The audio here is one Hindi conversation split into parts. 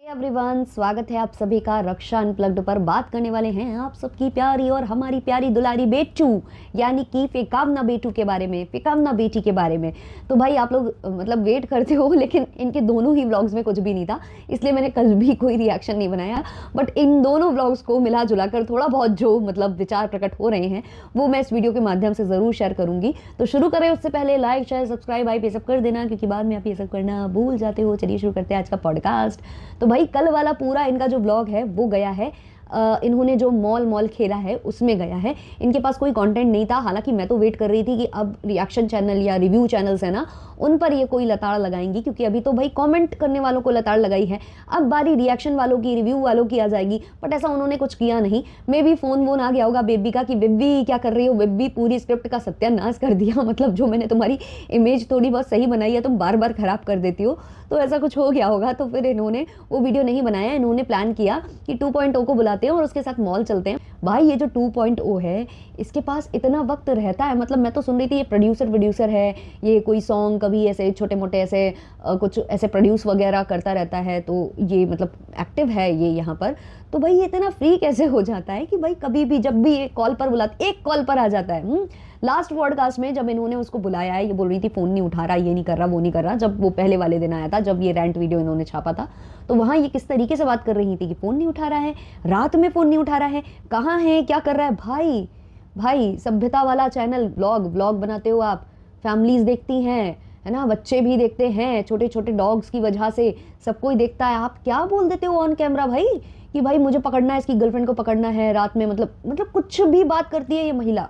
एवरीवन, स्वागत है आप सभी का रक्षा अनप्लग्ड पर। बात करने वाले हैं आप सबकी प्यारी और हमारी प्यारी दुलारी बेटू यानी कि फिकामना बेटू के बारे में, फिकामना बेटी के बारे में। तो भाई आप लोग मतलब वेट करते हो, लेकिन इनके दोनों ही व्लॉग्स में कुछ भी नहीं था, इसलिए मैंने कल भी कोई रिएक्शन नहीं बनाया। बट इन दोनों व्लॉग्स को मिला जुला कर थोड़ा बहुत जो मतलब विचार प्रकट हो रहे हैं वो मैं इस वीडियो के माध्यम से ज़रूर शेयर करूंगी। तो शुरू करें उससे पहले लाइक शेयर सब्सक्राइब ये सब कर देना, क्योंकि बाद में आप ये सब करना भूल जाते हो। चलिए शुरू करते हैं आज का पॉडकास्ट। तो भाई कल वाला पूरा इनका जो ब्लॉग है वो गया है, इन्होंने जो मॉल खेला है उसमें गया है। इनके पास कोई कंटेंट नहीं था, हालांकि मैं तो वेट कर रही थी कि अब रिएक्शन चैनल या रिव्यू चैनल्स है ना, उन पर ये कोई लताड़ लगाएंगी, क्योंकि अभी तो भाई कमेंट करने वालों को लताड़ लगाई है, अब बारी रिएक्शन वालों की, रिव्यू वालों की आ जाएगी। बट ऐसा उन्होंने कुछ किया नहीं। मे भी फोन वोन आ गया होगा बेबी का कि बेबी क्या कर रही हो, बेबी पूरी स्क्रिप्ट का सत्यानाश कर दिया, मतलब जो मैंने तुम्हारी इमेज थोड़ी बहुत सही बनाई है तुम बार बार खराब कर देती हो, तो ऐसा कुछ हो गया होगा। तो फिर इन्होंने वो वीडियो नहीं बनाया। इन्होंने प्लान किया कि 2.0 को बुलाते हैं और उसके साथ मॉल चलते हैं। भाई ये जो 2.0 है इसके पास इतना वक्त रहता है, मतलब मैं तो सुन रही थी ये प्रोड्यूसर है, ये कोई सॉन्ग कभी ऐसे छोटे मोटे ऐसे कुछ ऐसे प्रोड्यूस वगैरह करता रहता है, तो ये मतलब एक्टिव है ये यहाँ पर। तो भाई ये इतना फ्री कैसे हो जाता है कि भाई कभी भी जब भी ये कॉल पर बुलाते, एक कॉल पर आ जाता है। लास्ट पॉडकास्ट में जब इन्होंने उसको बुलाया है, ये बोल रही थी फोन नहीं उठा रहा, ये नहीं कर रहा, वो नहीं कर रहा, जब वो पहले वाले दिन आया था जब ये रेंट वीडियो इन्होंने छापा था, तो वहाँ ये किस तरीके से बात कर रही थी कि फोन नहीं उठा रहा है, रात में फोन नहीं उठा रहा है, कहाँ है, क्या कर रहा है। भाई सभ्यता वाला चैनल, व्लॉग बनाते हो आप, फैमिलीज देखती हैं है ना, बच्चे भी देखते हैं, छोटे छोटे डॉग्स की वजह से सब कोई देखता है। आप क्या बोल देते हो ऑन कैमरा भाई कि भाई मुझे पकड़ना है, इसकी गर्लफ्रेंड को पकड़ना है रात में, मतलब कुछ भी बात करती है ये महिला।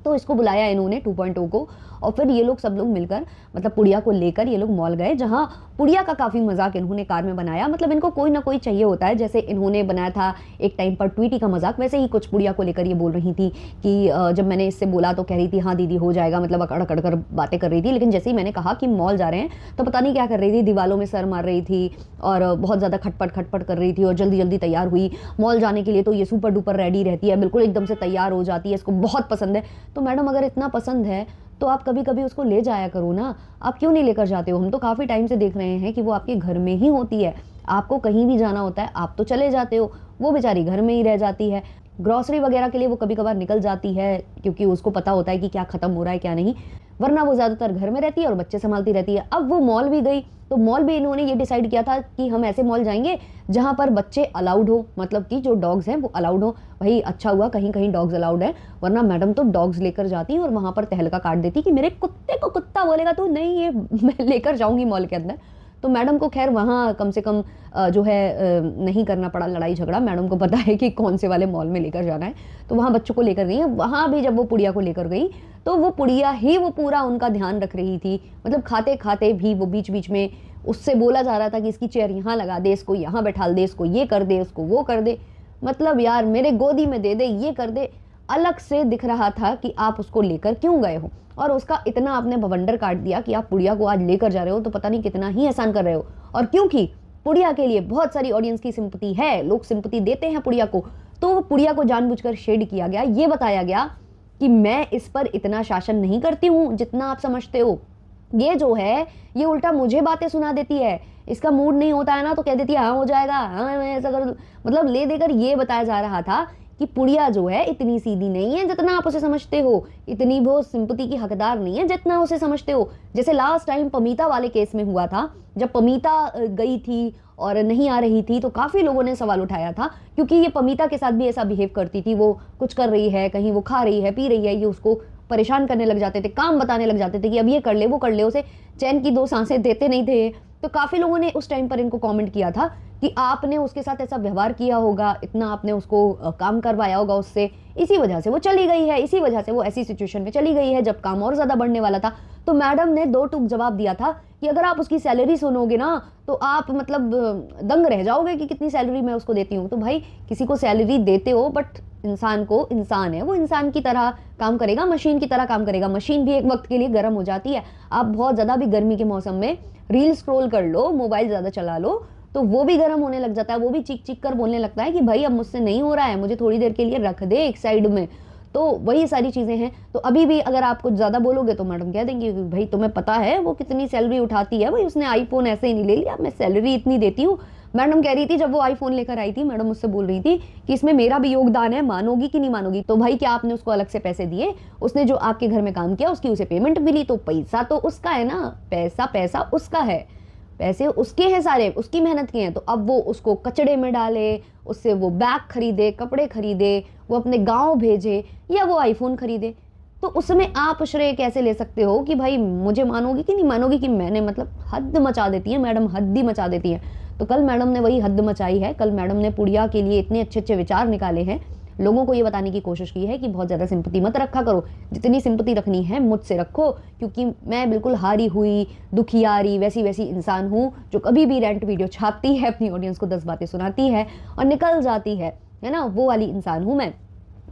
तो इसको बुलाया इन्होंने 2.0 को, और फिर ये लोग सब लोग मिलकर मतलब पुड़िया को लेकर ये लोग मॉल गए, जहाँ पुड़िया का काफ़ी मजाक इन्होंने कार में बनाया। मतलब इनको कोई ना कोई चाहिए होता है, जैसे इन्होंने बनाया था एक टाइम पर ट्वीटी का मजाक, वैसे ही कुछ पुड़िया को लेकर ये बोल रही थी कि जब मैंने इससे बोला तो कह रही थी हाँ दीदी हो जाएगा, मतलब अकड़ अकड़ कर बातें कर रही थी। लेकिन जैसे ही मैंने कहा कि मॉल जा रहे हैं तो पता नहीं क्या कर रही थी, दीवालों में सर मार रही थी और बहुत ज़्यादा खटपट कर रही थी, और जल्दी जल्दी तैयार हुई। मॉल जाने के लिए तो ये सुपर डुपर रेडी रहती है, बिल्कुल एकदम से तैयार हो जाती है, इसको बहुत पसंद है। तो मैडम अगर इतना पसंद है तो आप कभी कभी उसको ले जाया करो ना, आप क्यों नहीं लेकर जाते हो। हम तो काफ़ी टाइम से देख रहे हैं कि वो आपके घर में ही होती है, आपको कहीं भी जाना होता है आप तो चले जाते हो, वो बेचारी घर में ही रह जाती है। ग्रॉसरी वगैरह के लिए वो कभी कभार निकल जाती है, क्योंकि उसको पता होता है कि क्या खत्म हो रहा है क्या नहीं, वरना वो ज़्यादातर घर में रहती है और बच्चे संभालती रहती है। अब वो मॉल भी गई, तो मॉल भी इन्होंने ये डिसाइड किया था कि हम ऐसे मॉल जाएंगे जहाँ पर बच्चे अलाउड हो, मतलब कि जो डॉग्स हैं वो अलाउड हो। भाई अच्छा हुआ कहीं कहीं डॉग्स अलाउड है, वरना मैडम तो डॉग्स लेकर जाती और वहाँ पर तहलका काट देती कि मेरे कुत्ते को कुत्ता बोलेगा तो नहीं, ये मैं लेकर जाऊँगी मॉल के अंदर। तो मैडम को खैर वहाँ कम से कम जो है नहीं करना पड़ा लड़ाई झगड़ा, मैडम को पता है कि कौन से वाले मॉल में लेकर जाना है, तो वहाँ बच्चों को लेकर गई है। वहाँ भी जब वो पुड़िया को लेकर गई तो वो पुड़िया ही वो पूरा उनका ध्यान रख रही थी, मतलब खाते खाते भी वो बीच बीच में उससे बोला जा रहा था कि इसकी चेयर यहाँ लगा दे, इसको यहाँ बैठा दे, इसको ये कर दे, उसको वो कर दे, मतलब यार मेरे गोदी में दे दे, ये कर दे। अलग से दिख रहा था कि आप उसको लेकर क्यों गए हो, और उसका इतना आपने बवंडर काट दिया कि आप पुड़िया को आज लेकर जा रहे हो, तो पता नहीं कितना ही एहसान कर रहे हो। और क्योंकि पुड़िया के लिए बहुत सारी ऑडियंस की सिंपैथी है, लोग सिंपैथी देते हैं पुड़िया को, तो पुड़िया को जानबूझकर शेड किया गया, ये बताया गया कि मैं इस पर इतना शासन नहीं करती हूँ जितना आप समझते हो। ये जो है ये उल्टा मुझे बातें सुना देती है, इसका मूड नहीं होता है ना तो कह देती है हाँ हो जाएगा, हाँ मैं ऐसा कर, मतलब ले देकर ये बताया जा रहा था कि पुड़िया जो है इतनी सीधी नहीं है जितना आप उसे समझते हो, इतनी वो सिंपैथी की हकदार नहीं है जितना उसे समझते हो। जैसे लास्ट टाइम पमीता वाले केस में हुआ था, जब पमीता गई थी और नहीं आ रही थी तो काफ़ी लोगों ने सवाल उठाया था, क्योंकि ये पमीता के साथ भी ऐसा बिहेव करती थी, वो कुछ कर रही है, कहीं वो खा रही है पी रही है, ये उसको परेशान करने लग जाते थे, काम बताने लग जाते थे कि अब ये कर ले वो कर ले, उसे चैन की दो सांसें देते नहीं थे। तो काफ़ी लोगों ने उस टाइम पर इनको कमेंट किया था कि आपने उसके साथ ऐसा व्यवहार किया होगा, इतना आपने उसको काम करवाया होगा उससे, इसी वजह से वो चली गई है, इसी वजह से वो ऐसी सिचुएशन में चली गई है जब काम और ज़्यादा बढ़ने वाला था। तो मैडम ने दो टूक जवाब दिया था कि अगर आप उसकी सैलरी सुनोगे ना तो आप मतलब दंग रह जाओगे कि कितनी सैलरी मैं उसको देती हूँ। तो भाई किसी को सैलरी देते हो, बट इंसान को इंसान है, वो इंसान की तरह काम करेगा, मशीन की तरह काम करेगा। मशीन भी एक वक्त के लिए गर्म हो जाती है, आप बहुत ज़्यादा भी गर्मी के मौसम में रील स्क्रॉल कर लो, मोबाइल ज़्यादा चला लो तो वो भी गर्म होने लग जाता है, वो भी चीख चीख कर बोलने लगता है कि भाई अब मुझसे नहीं हो रहा है, मुझे थोड़ी देर के लिए रख दे एक साइड में। तो वही सारी चीज़ें हैं। तो अभी भी अगर आप कुछ ज़्यादा बोलोगे तो मैडम कह देंगी भाई तुम्हें पता है वो कितनी सैलरी उठाती है, भाई उसने आईफोन ऐसे ही नहीं ले लिया, मैं सैलरी इतनी देती हूँ, मैडम कह रही थी, जब वो आईफोन लेकर आई थी, मैडम मुझसे बोल रही थी कि इसमें मेरा भी योगदान है, मानोगी कि नहीं मानोगी। तो भाई क्या आपने उसको अलग से पैसे दिए? उसने जो आपके घर में काम किया उसकी उसे पेमेंट मिली, तो पैसा तो उसका है ना, पैसा पैसा उसका है, पैसे उसके हैं सारे, उसकी मेहनत की हैं। तो अब वो उसको कचड़े में डाले, उससे वो बैग खरीदे, कपड़े खरीदे, वो अपने गांव भेजे, या वो आईफोन खरीदे, तो उसमें आप श्रेय कैसे ले सकते हो कि भाई मुझे मानोगी कि नहीं मानोगी कि मैंने, मतलब हद मचा देती है मैडम, हद ही मचा देती है। तो कल मैडम ने वही हद मचाई है। कल मैडम ने पुड़िया के लिए इतने अच्छे अच्छे विचार निकाले हैं, लोगों को ये बताने की कोशिश की है कि बहुत ज़्यादा सिंपति मत रखा करो, जितनी सिंपति रखनी है मुझसे रखो, क्योंकि मैं बिल्कुल हारी हुई दुखियारी वैसी वैसी इंसान हूँ जो कभी भी रेंट वीडियो छापती है, अपनी ऑडियंस को 10 बातें सुनाती है और निकल जाती है ना, वो वाली इंसान हूँ मैं।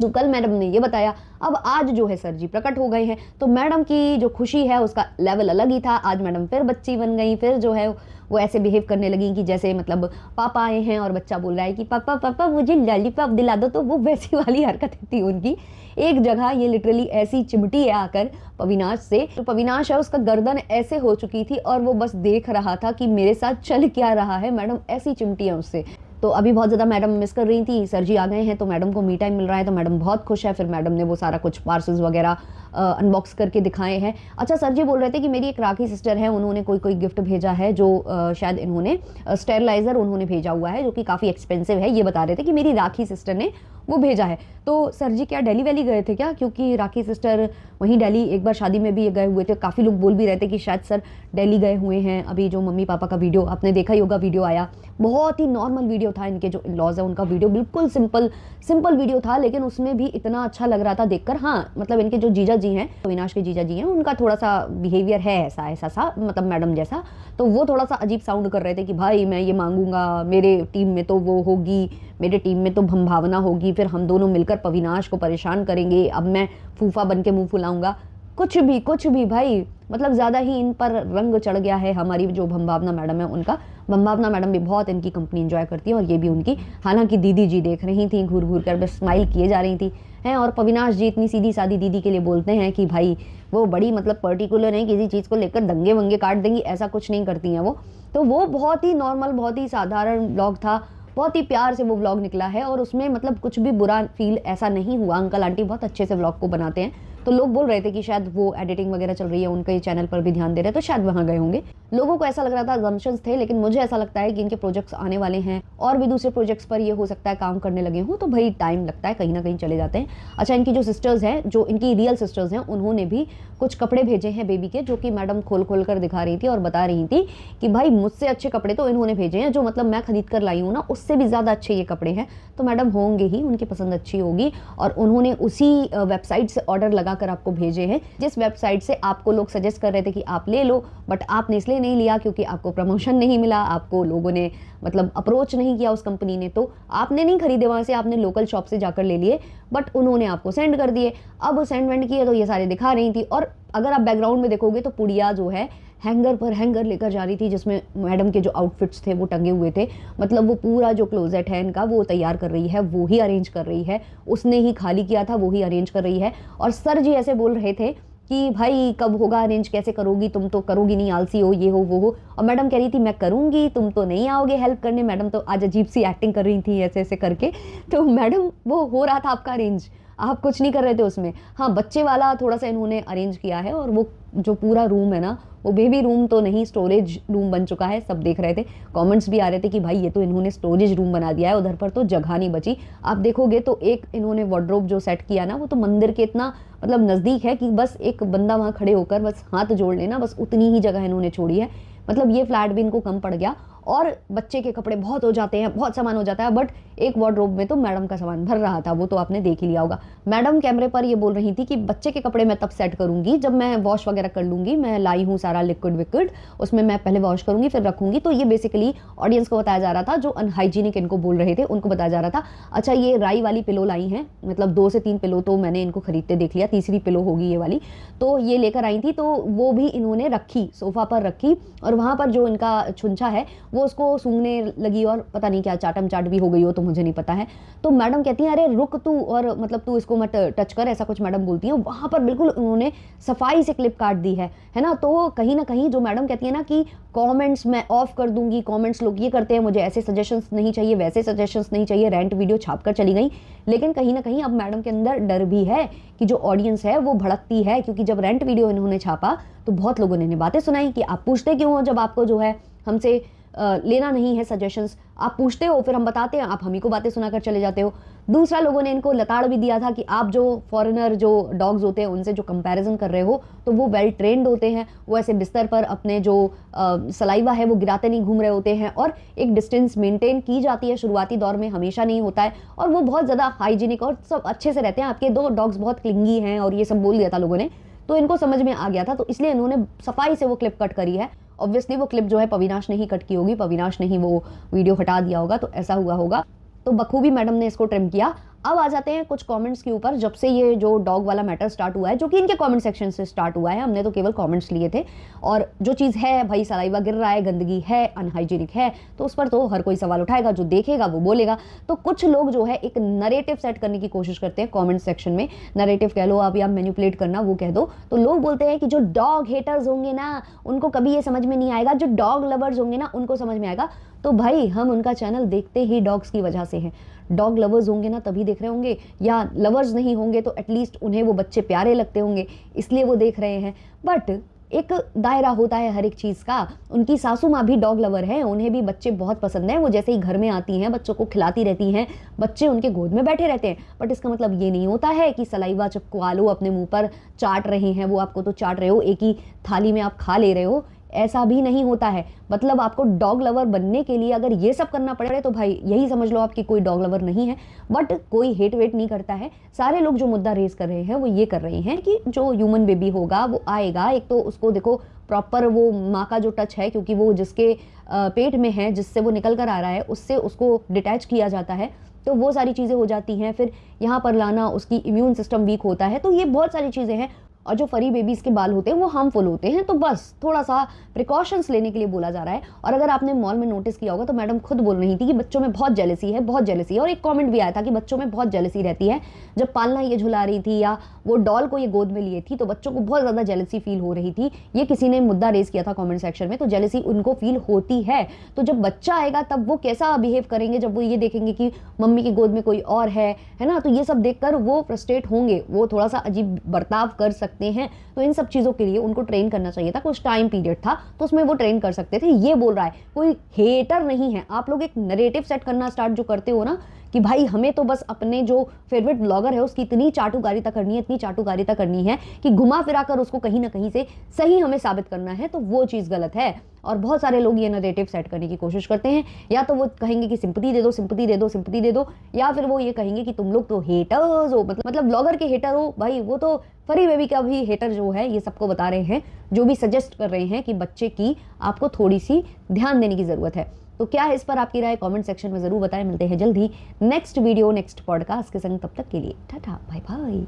तो कल मैडम ने ये बताया। अब आज जो है सर जी प्रकट हो गए हैं, तो मैडम की जो खुशी है उसका लेवल अलग ही था। आज मैडम फिर बच्ची बन गई, फिर जो है वो ऐसे बिहेव करने लगी कि जैसे मतलब पापा आए हैं और बच्चा बोल रहा है कि पापा पापा मुझे लॉलीपॉप दिला दो, तो वो वैसी वाली हरकतें थी उनकी। एक जगह ये लिटरली ऐसी चिमटी है आकर पविनाश से, तो पविनाश है उसका गर्दन ऐसे हो चुकी थी और वो बस देख रहा था कि मेरे साथ चल क्या रहा है, मैडम ऐसी चिमटी है उससे। तो अभी बहुत ज़्यादा मैडम मिस कर रही थी, सर जी आ गए हैं तो मैडम को मी टाइम मिल रहा है, तो मैडम बहुत खुश है। फिर मैडम ने वो सारा कुछ पार्सल्स वगैरह अनबॉक्स करके दिखाए हैं। अच्छा, सर जी बोल रहे थे कि मेरी एक राखी सिस्टर है, उन्होंने कोई गिफ्ट भेजा है, जो शायद इन्होंने स्टेरलाइज़र उन्होंने भेजा हुआ है, जो कि काफ़ी एक्सपेंसिव है। ये बता रहे थे कि मेरी राखी सिस्टर ने वो भेजा है। तो सर जी क्या दिल्ली वैली गए थे क्या? क्योंकि राखी सिस्टर वहीं दिल्ली एक बार शादी में भी गए हुए थे। काफ़ी लोग बोल भी रहे थे कि शायद सर दिल्ली गए हुए हैं। अभी जो मम्मी पापा का वीडियो आपने देखा ही होगा, वीडियो आया, बहुत ही नॉर्मल वीडियो था। इनके जो इन-लॉज है उनका वीडियो बिल्कुल सिंपल वीडियो था, लेकिन उसमें भी इतना अच्छा लग रहा था देखकर। हाँ, मतलब इनके जो जीजा जी हैं, अविनाश के जीजा जी हैं, उनका थोड़ा सा बिहेवियर है ऐसा सा, मतलब मैडम जैसा। तो वो थोड़ा सा अजीब साउंड कर रहे थे कि भाई मैं ये मांगूंगा, मेरे टीम में तो वो होगी, मेरे टीम में तो भावना होगी, फिर हम दोनों मिलकर पविनाश को परेशान करेंगे, अब मैं फूफा बन के मुंह फुलाऊंगा। कुछ भी भाई, मतलब ज़्यादा ही इन पर रंग चढ़ गया है। हमारी जो भावना मैडम है उनका, भावना मैडम भी बहुत इनकी कंपनी एंजॉय करती है और ये भी उनकी। हालांकि दीदी जी देख रही थी घूर घूर कर, बस स्माइल किए जा रही थी हैं। और पविनाश जी इतनी सीधी सादी दीदी के लिए बोलते हैं कि भाई वो बड़ी मतलब पर्टिकुलर है, किसी चीज़ को लेकर दंगे वंगे काट देंगी, ऐसा कुछ नहीं करती हैं वो। तो वो बहुत ही नॉर्मल, बहुत ही साधारण ब्लॉग था, बहुत ही प्यार से वो व्लॉग निकला है और उसमें मतलब कुछ भी बुरा फील ऐसा नहीं हुआ। अंकल आंटी बहुत अच्छे से व्लॉग को बनाते हैं। तो लोग बोल रहे थे कि शायद वो एडिटिंग वगैरह चल रही है, उनके चैनल पर भी ध्यान दे रहे हैं, तो शायद वहाँ गए होंगे। लोगों को ऐसा लग रहा था, अजम्पशंस थे, लेकिन मुझे ऐसा लगता है कि इनके प्रोजेक्ट्स आने वाले हैं और भी दूसरे प्रोजेक्ट्स पर ये हो सकता है काम करने लगे हों, तो भाई टाइम लगता है, कहीं ना कहीं चले जाते हैं। अच्छा, इनकी जो सिस्टर्स हैं, जो इनकी रियल सिस्टर्स हैं, उन्होंने भी कुछ कपड़े भेजे हैं बेबी के, जो कि मैडम खोल खोल कर दिखा रही थी और बता रही थी कि भाई मुझसे अच्छे कपड़े तो इन्होंने भेजे हैं, जो मतलब मैं खरीद कर लाई हूँ ना, उससे भी ज़्यादा अच्छे ये कपड़े हैं। तो मैडम होंगे ही, उनकी पसंद अच्छी होगी और उन्होंने उसी वेबसाइट से ऑर्डर लगा कर आपको भेजे हैं, जिस वेबसाइट से आपको लोग सजेस्ट कर रहे थे कि आप ले लो, बट आपने इसलिए नहीं लिया क्योंकि आपको प्रमोशन नहीं मिला, आपको लोगों ने मतलब अप्रोच नहीं किया उस कंपनी ने, तो आपने नहीं खरीदे वहाँ से, आपने लोकल शॉप से जाकर ले लिए, बट उन्होंने आपको सेंड कर दिए। अब सेंड वेंड किए तो ये सारे दिखा रही थी। और अगर आप बैकग्राउंड में देखोगे तो पुड़िया जो है हैंगर पर हैंगर लेकर जा रही थी, जिसमें मैडम के जो आउटफिट्स थे वो टंगे हुए थे। मतलब वो पूरा जो क्लोजेट है इनका वो तैयार कर रही है, वो ही अरेंज कर रही है, उसने ही खाली किया था, वो ही अरेंज कर रही है। और सर जी ऐसे बोल रहे थे कि भाई कब होगा अरेंज, कैसे करोगी, तुम तो करोगी नहीं, आलसी हो, ये हो वो हो। और मैडम कह रही थी मैं करूंगी, तुम तो नहीं आओगे हेल्प करने। मैडम तो आज अजीब सी एक्टिंग कर रही थी ऐसे ऐसे करके। तो मैडम वो हो रहा था आपका अरेंज, आप कुछ नहीं कर रहे थे उसमें। हाँ, बच्चे वाला थोड़ा सा इन्होंने अरेंज किया है, और वो जो पूरा रूम है ना, वो बेबी रूम तो नहीं, स्टोरेज रूम बन चुका है। सब देख रहे थे, कमेंट्स भी आ रहे थे कि भाई ये तो इन्होंने स्टोरेज रूम बना दिया है, उधर पर तो जगह नहीं बची। आप देखोगे तो एक इन्होंने वार्डरोब जो सेट किया ना, वो तो मंदिर के इतना मतलब नज़दीक है कि बस एक बंदा वहाँ खड़े होकर बस हाथ जोड़ लेना, बस उतनी ही जगह इन्होंने छोड़ी है। मतलब ये फ्लैट भी इनको कम पड़ गया। और बच्चे के कपड़े बहुत हो जाते हैं, बहुत सामान हो जाता है, बट एक वार्डरोब में तो मैडम का सामान भर रहा था, वो तो आपने देख ही लिया होगा। मैडम कैमरे पर ये बोल रही थी कि बच्चे के कपड़े मैं तब सेट करूंगी जब मैं वॉश वगैरह कर लूंगी, मैं लाई हूँ सारा लिक्विड विक्विड, उसमें मैं पहले वॉश करूंगी फिर रखूंगी। तो ये बेसिकली ऑडियंस को बताया जा रहा था, जो अनहाइजीनिक इनको बोल रहे थे उनको बताया जा रहा था। अच्छा, ये राई वाली पिलो लाई हैं, मतलब 2 से 3 पिलो तो मैंने इनको खरीदते देख लिया, तीसरी पिलो होगी ये वाली। तो ये लेकर आई थी, तो वो भी इन्होंने रखी, सोफा पर रखी, और वहाँ पर जो इनका छुंछा है वो वो उसको सूंघने लगी और पता नहीं क्या चाटम चाट भी हो गई हो, तो मुझे नहीं पता है। तो मैडम कहती हैं अरे रुक तू, और मतलब तू इसको मत टच कर, ऐसा कुछ मैडम बोलती हैं। वहाँ पर बिल्कुल उन्होंने सफाई से क्लिप काट दी है ना। तो कहीं ना कहीं जो मैडम कहती है ना कि कमेंट्स मैं ऑफ कर दूंगी, कमेंट्स लोग ये करते हैं, मुझे ऐसे सजेशंस नहीं चाहिए, वैसे सजेशंस नहीं चाहिए, रेंट वीडियो छाप कर चली गई। लेकिन कहीं ना कहीं अब मैडम के अंदर डर भी है कि जो ऑडियंस है वो भड़कती है, क्योंकि जब रेंट वीडियो इन्होंने छापा तो बहुत लोगों ने इन्हें बातें सुनाई कि आप पूछते क्यों हो, जब आपको जो है हमसे लेना नहीं है सजेशंस, आप पूछते हो फिर हम बताते हैं, आप हम ही को बातें सुनाकर चले जाते हो। दूसरा, लोगों ने इनको लताड़ भी दिया था कि आप जो फॉरेनर जो डॉग्स होते हैं उनसे जो कंपैरिजन कर रहे हो, तो वो वेल ट्रेंड होते हैं, वो ऐसे बिस्तर पर अपने जो सलाइवा है वो गिराते नहीं घूम रहे होते हैं, और एक डिस्टेंस मेंटेन की जाती है शुरुआती दौर में, हमेशा नहीं होता है, और वो बहुत ज़्यादा हाइजीनिक और सब अच्छे से रहते हैं। आपके 2 डॉग्स बहुत क्लिंगी हैं, और ये सब बोल दिया था लोगों ने, तो इनको समझ में आ गया था, तो इसलिए इन्होंने सफाई से वो क्लिप कट करी है। ऑब्वियसली वो क्लिप जो है पविनाश ने ही कट की होगी, पविनाश ने ही वो वीडियो हटा दिया होगा, तो ऐसा हुआ होगा। तो बखूबी मैडम ने इसको ट्रिम किया। अब आ जाते हैं कुछ कमेंट्स के ऊपर। जब से ये जो डॉग वाला मैटर स्टार्ट हुआ है, जो कि इनके कमेंट सेक्शन से स्टार्ट हुआ है, हमने तो केवल कमेंट्स लिए थे, और जो चीज़ है भाई सलाइवा गिर रहा है, गंदगी है, अनहाइजीनिक है, तो उस पर तो हर कोई सवाल उठाएगा, जो देखेगा वो बोलेगा। तो कुछ लोग जो है एक नरेटिव सेट करने की कोशिश करते हैं कमेंट सेक्शन में, नरेटिव कह लो आप या मैनिपुलेट करना वो कह दो। तो लोग बोलते हैं कि जो डॉग हेटर्स होंगे ना उनको कभी ये समझ में नहीं आएगा, जो डॉग लवर्स होंगे ना उनको समझ में आएगा। तो भाई हम उनका चैनल देखते ही डॉग्स की वजह से हैं। डॉग लवर्स होंगे ना तभी देख रहे होंगे, या लवर्स नहीं होंगे तो एटलीस्ट उन्हें वो बच्चे प्यारे लगते होंगे, इसलिए वो देख रहे हैं। बट एक दायरा होता है हर एक चीज़ का। उनकी सासू माँ भी डॉग लवर हैं, उन्हें भी बच्चे बहुत पसंद हैं, वो जैसे ही घर में आती हैं बच्चों को खिलाती रहती हैं, बच्चे उनके गोद में बैठे रहते हैं। बट इसका मतलब ये नहीं होता है कि सलाइवा चपकवा लो, अपने मुंह पर चाट रहे हैं वो आपको तो चाट रहे हो, एक ही थाली में आप खा ले रहे हो, ऐसा भी नहीं होता है। मतलब आपको डॉग लवर बनने के लिए अगर ये सब करना पड़े तो भाई यही समझ लो आपकी कोई डॉग लवर नहीं है। बट कोई हेट वेट नहीं करता है। सारे लोग जो मुद्दा रेज कर रहे हैं वो ये कर रहे हैं कि जो ह्यूमन बेबी होगा वो आएगा, एक तो उसको देखो प्रॉपर वो माँ का जो टच है, क्योंकि वो जिसके पेट में है, जिससे वो निकल कर आ रहा है, उससे उसको डिटैच किया जाता है, तो वो सारी चीज़ें हो जाती हैं। फिर यहाँ पर लाना, उसकी इम्यून सिस्टम वीक होता है, तो ये बहुत सारी चीज़ें हैं। और जो फरी बेबीज़ के बाल होते हैं वो हार्मफुल होते हैं, तो बस थोड़ा सा प्रिकॉशंस लेने के लिए बोला जा रहा है। और अगर आपने मॉल में नोटिस किया होगा तो मैडम खुद बोल रही थी कि बच्चों में बहुत जेलसी है, बहुत जेलसी है। और एक कमेंट भी आया था कि बच्चों में बहुत जेलसी रहती है। जब पालना ये झुला रही थी या वो डॉल को ये गोद में लिए थी तो बच्चों को बहुत ज़्यादा जेलसी फील हो रही थी। ये किसी ने मुद्दा रेज किया था कॉमेंट सेक्शन में, तो जेलसी उनको फील होती है। तो जब बच्चा आएगा तब वो कैसा बिहेव करेंगे, जब वो ये देखेंगे कि मम्मी की गोद में कोई और है ना, तो ये सब देखकर वो फ्रस्ट्रेट होंगे, वो थोड़ा सा अजीब बर्ताव कर सकते हैं। तो इन सब चीज़ों के लिए उनको ट्रेन करना चाहिए था, कुछ टाइम पीरियड था तो उसमें वो ट्रेन कर सकते थे। ये बोल रहा है, कोई हेटर नहीं है। आप लोग एक नरेटिव सेट करना स्टार्ट जो करते हो ना कि भाई हमें तो बस अपने जो फेवरेट ब्लॉगर है उसकी इतनी चाटुकारिता करनी है, इतनी चाटुकारिता करनी है कि घुमा फिरा कर उसको कहीं ना कहीं से सही हमें साबित करना है, तो वो चीज़ गलत है। और बहुत सारे लोग ये नरेटिव सेट करने की कोशिश करते हैं, या तो वो कहेंगे कि सिंपैथी दे दो, सिंपैथी दे दो, सिंपैथी दे दो, या फिर वो ये कहेंगे कि तुम लोग तो हेटर्स हो, मतलब ब्लॉगर के हेटर हो। भाई वो तो फरी बेबी का भी हेटर जो है ये सबको बता रहे हैं, जो भी सजेस्ट कर रहे हैं कि बच्चे की आपको थोड़ी सी ध्यान देने की ज़रूरत है। तो क्या है इस पर आपकी राय कमेंट सेक्शन में ज़रूर बताएं। मिलते हैं जल्द ही नेक्स्ट वीडियो नेक्स्ट पॉडकास्ट के संग, तब तक के लिए टाटा बाय बाय।